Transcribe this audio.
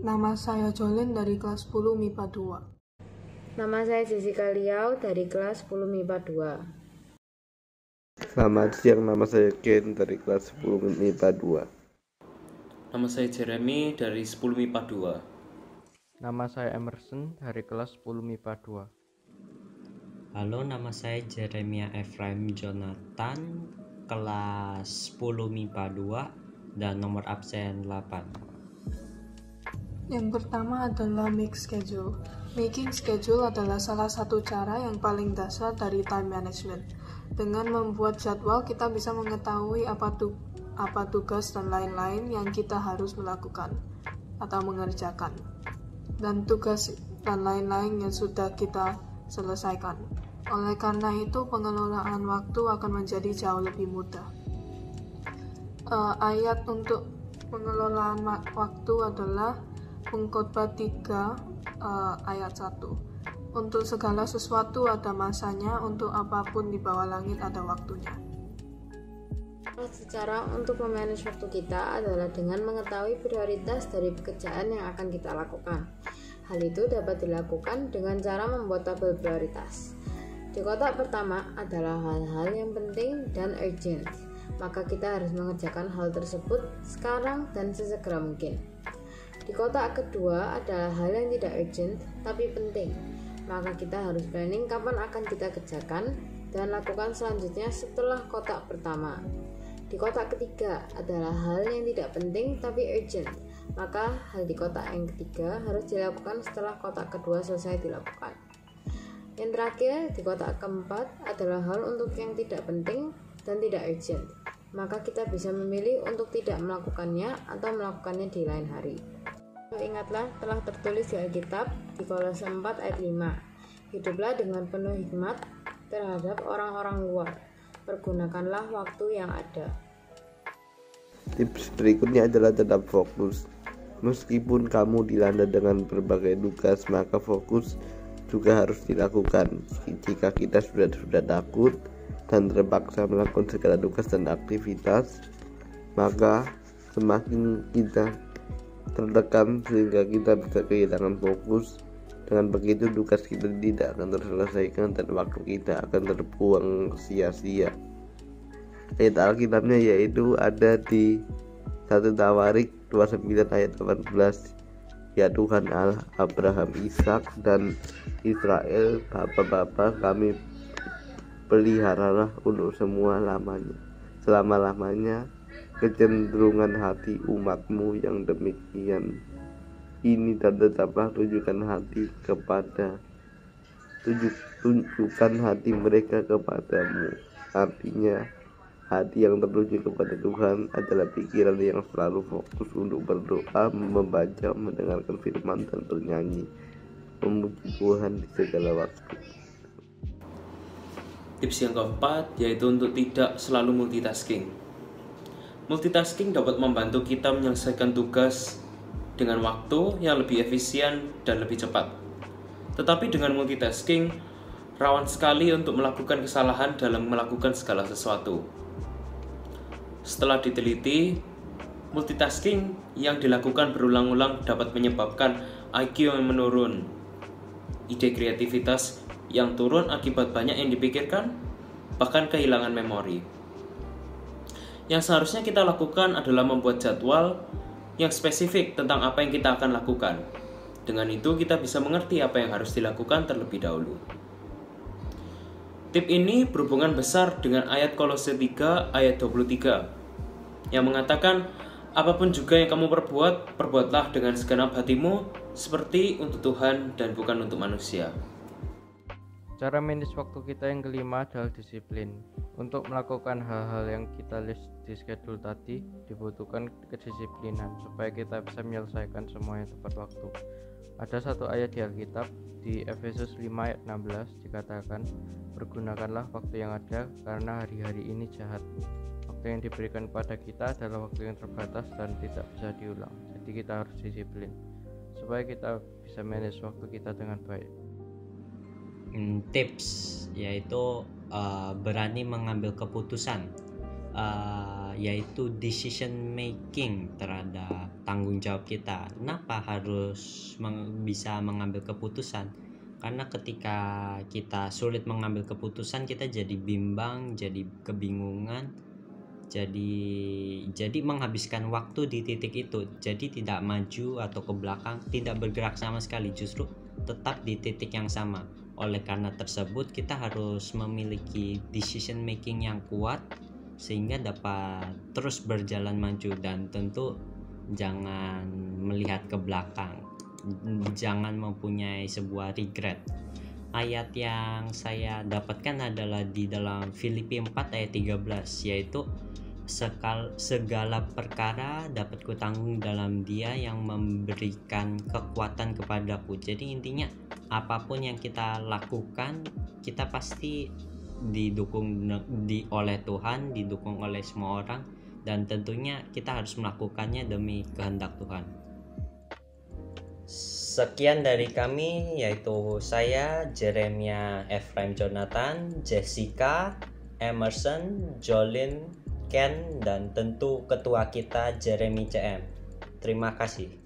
Nama saya Jolin dari kelas 10 MIPA 2. Nama saya Jessica Liao dari kelas 10 MIPA 2. Selamat siang, nama saya Ken dari kelas 10 MIPA 2. Nama saya Jeremy dari 10 MIPA 2. Nama saya Emerson dari kelas 10 MIPA 2. Halo, nama saya Jeremia Ephraim Jonathan, kelas 10 MIPA 2 dan nomor absen 8. Yang pertama adalah make schedule. Making schedule adalah salah satu cara yang paling dasar dari time management. Dengan membuat jadwal, kita bisa mengetahui apa tugas dan lain-lain yang kita harus melakukan atau mengerjakan, dan tugas dan lain-lain yang sudah kita selesaikan. Oleh karena itu, pengelolaan waktu akan menjadi jauh lebih mudah. Ayat untuk pengelolaan waktu adalah Pengkhotbah 3 ayat 1. Untuk segala sesuatu ada masanya, untuk apapun di bawah langit ada waktunya. Cara untuk memanage waktu kita adalah dengan mengetahui prioritas dari pekerjaan yang akan kita lakukan. Hal itu dapat dilakukan dengan cara membuat tabel prioritas. Di kotak pertama adalah hal-hal yang penting dan urgent, maka kita harus mengerjakan hal tersebut sekarang dan sesegera mungkin. Di kotak kedua adalah hal yang tidak urgent tapi penting, maka kita harus planning kapan akan kita kerjakan dan lakukan selanjutnya setelah kotak pertama. Di kotak ketiga adalah hal yang tidak penting tapi urgent, maka hal di kotak yang ketiga harus dilakukan setelah kotak kedua selesai dilakukan. Yang terakhir, di kotak keempat adalah hal untuk yang tidak penting dan tidak urgent, maka kita bisa memilih untuk tidak melakukannya atau melakukannya di lain hari. Ingatlah, telah tertulis di Alkitab di Kolose 4 ayat 5. Hiduplah dengan penuh hikmat terhadap orang-orang luar. Pergunakanlah waktu yang ada. Tips berikutnya adalah tetap fokus. Meskipun kamu dilanda dengan berbagai tugas, maka fokus juga harus dilakukan. Jika kita sudah takut dan terpaksa melakukan segala tugas dan aktivitas, maka semakin kita tertekan sehingga kita bisa kehilangan fokus. Dengan begitu tugas kita tidak akan terselesaikan dan waktu kita akan terbuang sia-sia. Ayat Alkitabnya yaitu ada di 1 Tawarik 29 ayat 18. Ya Tuhan Allah Abraham, Ishak dan Israel, Bapa-bapa kami peliharalah untuk selama-lamanya kecenderungan hati umatmu yang demikian ini, dan tetaplah tunjukkan hati mereka kepadamu. Artinya, hati yang tertuju kepada Tuhan adalah pikiran yang selalu fokus untuk berdoa, membaca, mendengarkan firman, dan bernyanyi memuji Tuhan di segala waktu. Tips yang keempat yaitu untuk tidak selalu multitasking. Multitasking dapat membantu kita menyelesaikan tugas dengan waktu yang lebih efisien dan lebih cepat. Tetapi dengan multitasking, rawan sekali untuk melakukan kesalahan dalam melakukan segala sesuatu. Setelah diteliti, multitasking yang dilakukan berulang-ulang dapat menyebabkan IQ yang menurun, ide kreativitas yang turun akibat banyak yang dipikirkan, bahkan kehilangan memori. Yang seharusnya kita lakukan adalah membuat jadwal yang spesifik tentang apa yang kita akan lakukan. Dengan itu kita bisa mengerti apa yang harus dilakukan terlebih dahulu. Tip ini berhubungan besar dengan ayat Kolose 3 ayat 23 yang mengatakan, apapun juga yang kamu perbuat, perbuatlah dengan segenap hatimu seperti untuk Tuhan dan bukan untuk manusia. Cara manage waktu kita yang kelima adalah disiplin. Untuk melakukan hal-hal yang kita list di schedule tadi, dibutuhkan kedisiplinan supaya kita bisa menyelesaikan semuanya tepat waktu. Ada satu ayat di Alkitab di Efesus 5 ayat 16 dikatakan, pergunakanlah waktu yang ada karena hari-hari ini jahat. Waktu yang diberikan kepada kita adalah waktu yang terbatas dan tidak bisa diulang. Jadi kita harus disiplin supaya kita bisa manage waktu kita dengan baik. Tips yaitu berani mengambil keputusan, yaitu decision making terhadap tanggung jawab kita. Kenapa harus bisa mengambil keputusan? Karena ketika kita sulit mengambil keputusan, kita jadi bimbang, jadi kebingungan, jadi menghabiskan waktu di titik itu. Jadi tidak maju atau ke belakang, tidak bergerak sama sekali, justru tetap di titik yang sama. Oleh karena tersebut, kita harus memiliki decision making yang kuat sehingga dapat terus berjalan maju, dan tentu jangan melihat ke belakang, jangan mempunyai sebuah regret. Ayat yang saya dapatkan adalah di dalam Filipi 4 ayat 13, yaitu segala perkara dapat kutanggung dalam Dia yang memberikan kekuatan kepadaku. Jadi intinya apapun yang kita lakukan, kita pasti didukung oleh Tuhan, didukung oleh semua orang, dan tentunya kita harus melakukannya demi kehendak Tuhan. Sekian dari kami, yaitu saya Jeremia Ephraim Jonathan, Jessica, Emerson, Jolin, Ken, dan tentu ketua kita Jeremy CM. Terima kasih.